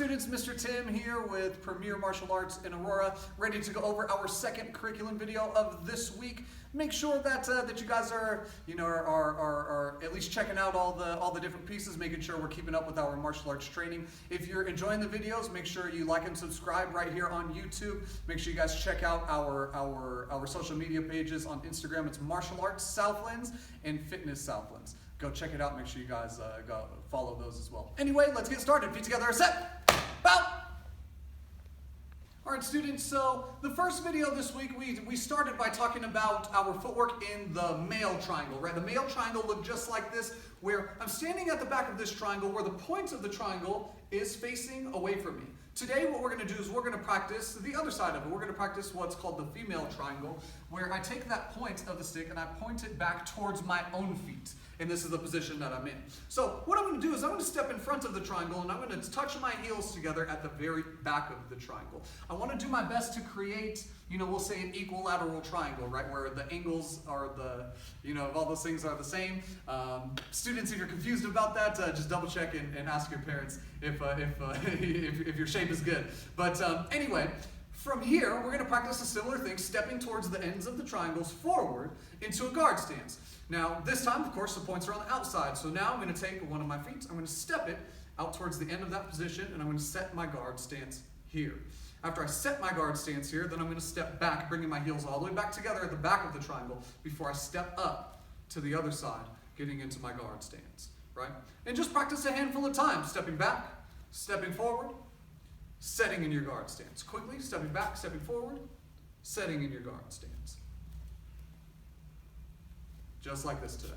students, Mr. Tim here with Premier Martial Arts in Aurora, ready to go over our second curriculum video of this week. Make sure that that you guys are at least checking out all the different pieces, making sure we're keeping up with our martial arts training. If you're enjoying the videos, make sure you like and subscribe right here on YouTube. Make sure you guys check out our social media pages on Instagram. It's Martial Arts Southlands and Fitness Southlands. Go check it out. Make sure you guys go follow those as well. Anyway, let's get started. Feet together, set, bow. All right, students, so the first video this week, we started by talking about our footwork in the male triangle, right? The male triangle looked just like this, where I'm standing at the back of this triangle where the point of the triangle is facing away from me. Today, what we're going to do is we're going to practice the other side of it. We're going to practice what's called the female triangle, where I take that point of the stick and I point it back towards my own feet. And this is the position that I'm in. So what I'm going to do is I'm going to step in front of the triangle and I'm going to touch my heels together at the very back of the triangle. I want to do my best to create, we'll say an equilateral triangle, right? Where the angles are all those things are the same. Students, if you're confused about that, just double check and ask your parents if your shape is good. But anyway, from here, we're going to practice a similar thing, stepping towards the ends of the triangles forward into a guard stance. Now, this time, of course, the points are on the outside. So now I'm going to take one of my feet, I'm going to step it out towards the end of that position, and I'm going to set my guard stance here. After I set my guard stance here, then I'm going to step back, bringing my heels all the way back together at the back of the triangle before I step up to the other side, getting into my guard stance, right? And just practice a handful of times, stepping back, stepping forward, setting in your guard stance. Quickly, stepping back, stepping forward, setting in your guard stance. Just like this today.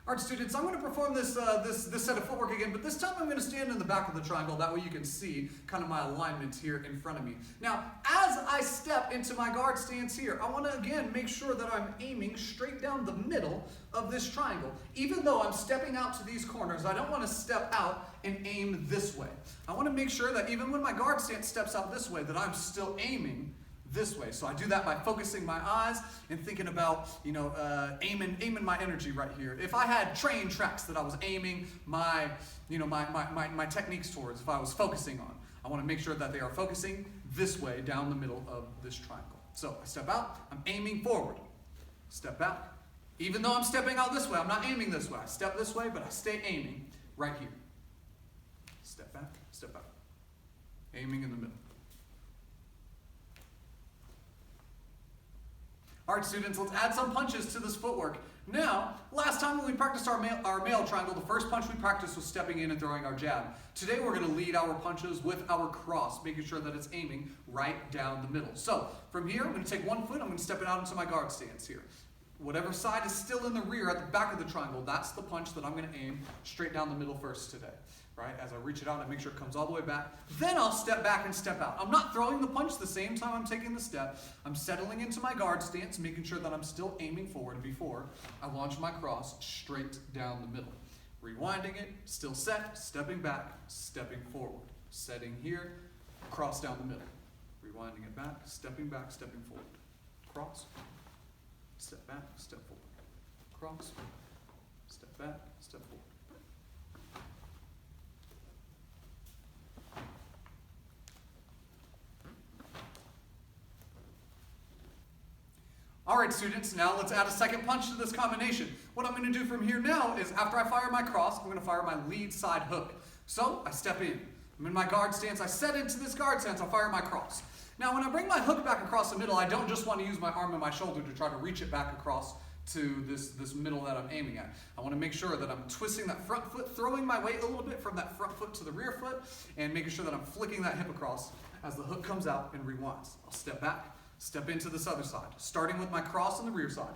All right, students, I'm going to perform this set of footwork again, but this time I'm going to stand in the back of the triangle. That way you can see kind of my alignment here in front of me. Now, as I step into my guard stance here, I want to, again, make sure that I'm aiming straight down the middle of this triangle. Even though I'm stepping out to these corners, I don't want to step out and aim this way. I want to make sure that even when my guard stance steps out this way, that I'm still aiming this way. So I do that by focusing my eyes and thinking about, aiming my energy right here. If I had train tracks that I was aiming my techniques towards, if I was focusing on, I want to make sure that they are focusing this way down the middle of this triangle. So I step out, I'm aiming forward. Step back. Even though I'm stepping out this way, I'm not aiming this way. I step this way, but I stay aiming right here. Step back, step out. Aiming in the middle. All right, students, let's add some punches to this footwork. Now, last time when we practiced our male triangle, the first punch we practiced was stepping in and throwing our jab. Today we're going to lead our punches with our cross, making sure that it's aiming right down the middle. So, from here, I'm going to take one foot, I'm going to step it out into my guard stance here. Whatever side is still in the rear at the back of the triangle, that's the punch that I'm going to aim straight down the middle first today. Right? As I reach it out, I make sure it comes all the way back. Then I'll step back and step out. I'm not throwing the punch the same time I'm taking the step. I'm settling into my guard stance, making sure that I'm still aiming forward before I launch my cross straight down the middle. Rewinding it, still set, stepping back, stepping forward. Setting here, cross down the middle. Rewinding it back, stepping forward. Cross, step back, step forward. Cross, step back, step forward. All right, students, now let's add a second punch to this combination. What I'm going to do from here now is after I fire my cross, I'm going to fire my lead side hook. So I step in. I'm in my guard stance. I set into this guard stance. I fire my cross. Now, when I bring my hook back across the middle, I don't just want to use my arm and my shoulder to try to reach it back across to this middle that I'm aiming at. I want to make sure that I'm twisting that front foot, throwing my weight a little bit from that front foot to the rear foot, and making sure that I'm flicking that hip across as the hook comes out and rewinds. I'll step back. Step into this other side, starting with my cross on the rear side.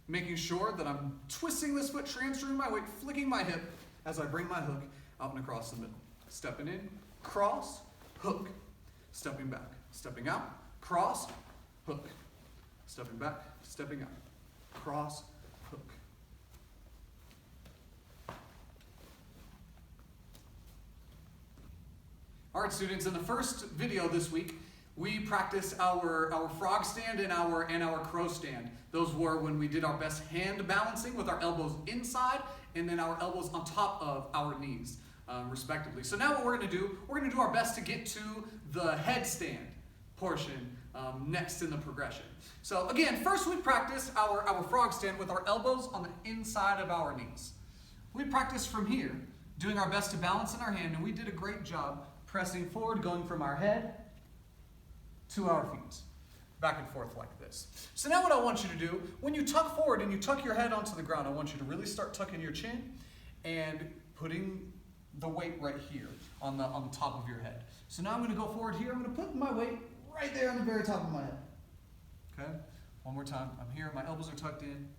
Making sure that I'm twisting this foot, transferring my weight, flicking my hip as I bring my hook out and across the middle. Stepping in, cross, hook. Stepping back, stepping out, cross, hook. Stepping back, stepping out, cross, hook. All right, students, in the first video this week, we practiced our frog stand and our crow stand. Those were when we did our best hand balancing with our elbows inside and then our elbows on top of our knees. respectively. So now what we're going to do our best to get to the headstand portion next in the progression. So again, first we practice our frog stand with our elbows on the inside of our knees. We practice from here, doing our best to balance in our hand, and we did a great job pressing forward, going from our head to our feet, back and forth like this. So now what I want you to do, when you tuck forward and you tuck your head onto the ground, I want you to really start tucking your chin and putting the weight right here on the top of your head. So now I'm going to go forward here. I'm going to put my weight right there on the very top of my head. Okay? One more time. I'm here. My elbows are tucked in.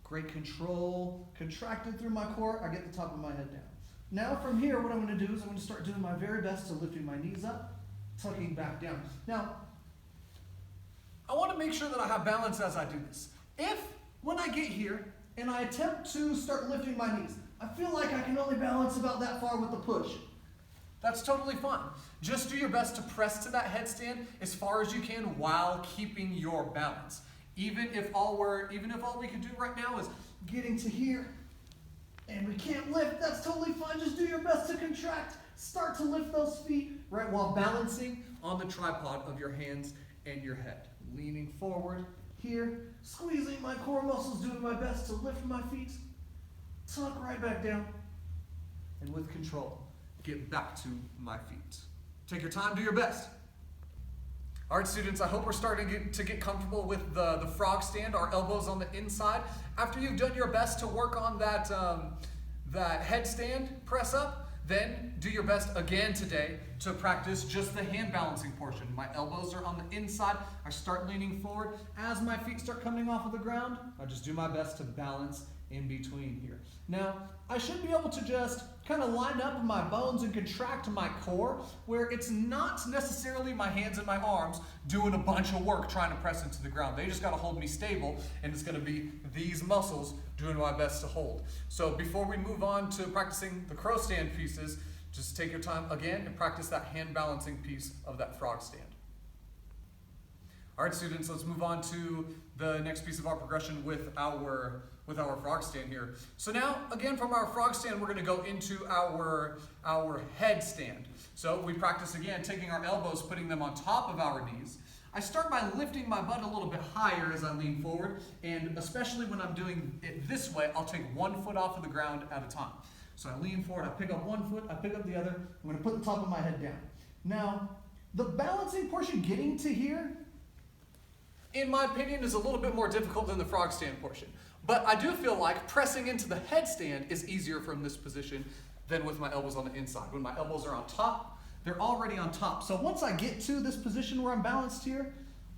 Great control. Contracted through my core. I get the top of my head down. Now from here, what I'm going to do is I'm going to start doing my very best to lifting my knees up, tucking back down. Now, I want to make sure that I have balance as I do this. If, when I get here, and I attempt to start lifting my knees, I feel like I can only balance about that far with the push. That's totally fine. Just do your best to press to that headstand as far as you can while keeping your balance. Even if all we can do right now is getting to here and we can't lift, that's totally fine. Just do your best to contract. Start to lift those feet, right, while balancing on the tripod of your hands and your head. Leaning forward here, squeezing my core muscles, doing my best to lift my feet, tuck right back down, and with control, get back to my feet. Take your time, do your best. All right, students, I hope we're starting to get comfortable with the frog stand, our elbows on the inside. After you've done your best to work on that headstand press up, then do your best again today to practice just the hand balancing portion. My elbows are on the inside. I start leaning forward. As my feet start coming off of the ground, I just do my best to balance in between here. Now, I should be able to just kind of line up my bones and contract my core where it's not necessarily my hands and my arms doing a bunch of work trying to press into the ground. They just got to hold me stable, and it's going to be these muscles doing my best to hold. So before we move on to practicing the crow stand pieces, just take your time again and practice that hand balancing piece of that frog stand. All right, students, let's move on to the next piece of our progression with our frog stand here. So now, again, from our frog stand, we're going to go into our headstand. So we practice again, taking our elbows, putting them on top of our knees. I start by lifting my butt a little bit higher as I lean forward, and especially when I'm doing it this way, I'll take one foot off of the ground at a time. So I lean forward, I pick up one foot, I pick up the other, I'm going to put the top of my head down. Now, the balancing portion getting to here, in my opinion, is a little bit more difficult than the frog stand portion. But I do feel like pressing into the headstand is easier from this position than with my elbows on the inside. When my elbows are on top, they're already on top. So once I get to this position where I'm balanced here,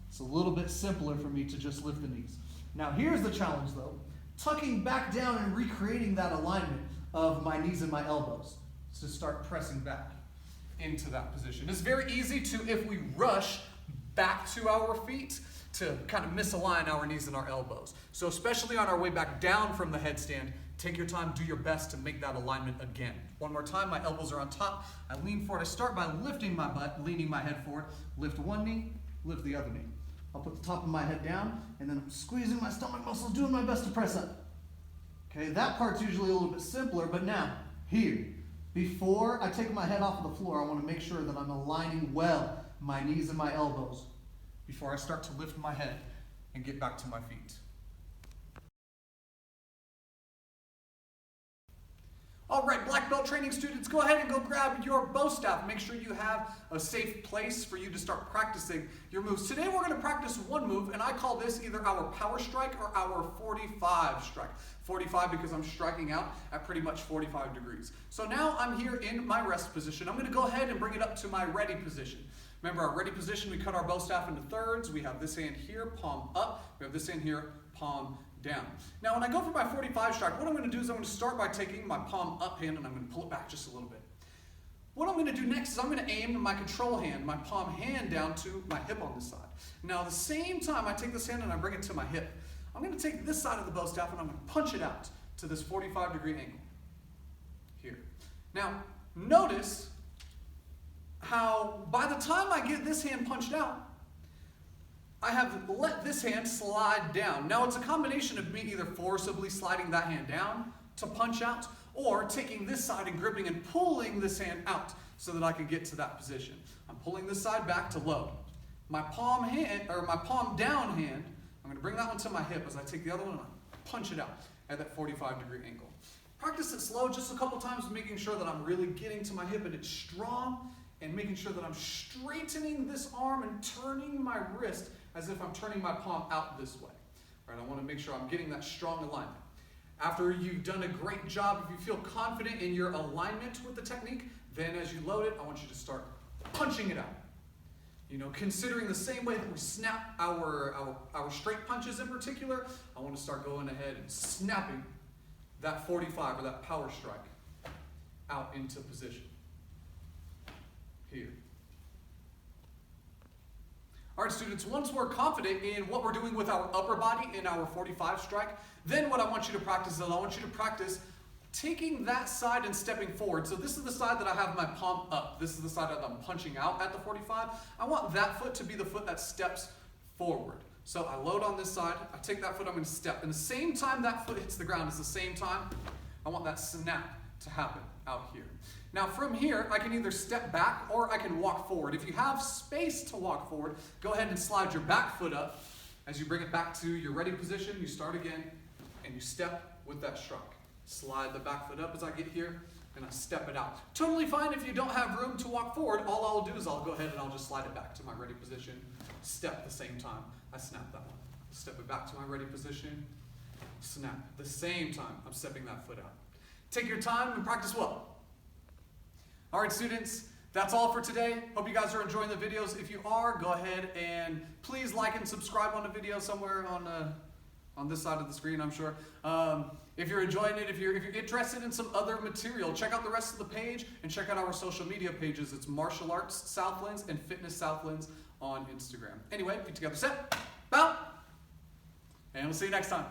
it's a little bit simpler for me to just lift the knees. Now here's the challenge though. Tucking back down and recreating that alignment of my knees and my elbows to start pressing back into that position. It's very easy to, if we rush back to our feet, to kind of misalign our knees and our elbows. So especially on our way back down from the headstand, take your time, do your best to make that alignment again. One more time, my elbows are on top. I lean forward. I start by lifting my butt, leaning my head forward. Lift one knee, lift the other knee. I'll put the top of my head down, and then I'm squeezing my stomach muscles, doing my best to press up. Okay, that part's usually a little bit simpler, but now, here, before I take my head off of the floor, I want to make sure that I'm aligning well my knees and my elbows before I start to lift my head and get back to my feet. All right, black belt training students, go ahead and go grab your bow staff. Make sure you have a safe place for you to start practicing your moves. Today we're going to practice one move, and I call this either our power strike or our 45 strike. 45 because I'm striking out at pretty much 45 degrees. So now I'm here in my rest position. I'm going to go ahead and bring it up to my ready position. Remember, our ready position, we cut our bow staff into thirds. We have this hand here, palm up. We have this hand here, palm down. Now, when I go for my 45 strike, what I'm going to do is I'm going to start by taking my palm up hand and I'm going to pull it back just a little bit. What I'm going to do next is I'm going to aim my control hand, my palm hand, down to my hip on this side. Now, at the same time I take this hand and I bring it to my hip, I'm going to take this side of the bow staff and I'm going to punch it out to this 45-degree angle here. Now, notice how by the time I get this hand punched out, I have let this hand slide down. Now it's a combination of me either forcibly sliding that hand down to punch out, or taking this side and gripping and pulling this hand out so that I can get to that position. I'm pulling this side back to load. My palm down hand, I'm going to bring that one to my hip as I take the other one and I punch it out at that 45-degree angle. Practice it slow just a couple times, making sure that I'm really getting to my hip and it's strong, and making sure that I'm straightening this arm and turning my wrist as if I'm turning my palm out this way. Right, I want to make sure I'm getting that strong alignment. After you've done a great job, if you feel confident in your alignment with the technique, then as you load it, I want you to start punching it out. You know, considering the same way that we snap our straight punches in particular, I want to start going ahead and snapping that 45 or that power strike out into position. Here. All right, students, once we're confident in what we're doing with our upper body in our 45 strike, then what I want you to practice is I want you to practice taking that side and stepping forward. So this is the side that I have my palm up. This is the side that I'm punching out at the 45. I want that foot to be the foot that steps forward. So I load on this side, I take that foot, I'm going to step. And the same time that foot hits the ground is the same time I want that snap to happen out here. Now from here, I can either step back or I can walk forward. If you have space to walk forward, go ahead and slide your back foot up. As you bring it back to your ready position, you start again and you step with that strike. Slide the back foot up as I get here and I step it out. Totally fine if you don't have room to walk forward. All I'll do is I'll go ahead and I'll just slide it back to my ready position. Step the same time. I snap that one. Step it back to my ready position. Snap. The same time I'm stepping that foot out. Take your time and practice well. All right, students, that's all for today. Hope you guys are enjoying the videos. If you are, go ahead and please like and subscribe on the video somewhere on this side of the screen, I'm sure. If you're enjoying it, if you're interested in some other material, check out the rest of the page and check out our social media pages. It's Martial Arts Southlands and Fitness Southlands on Instagram. Anyway, get together, set, bow, and we'll see you next time.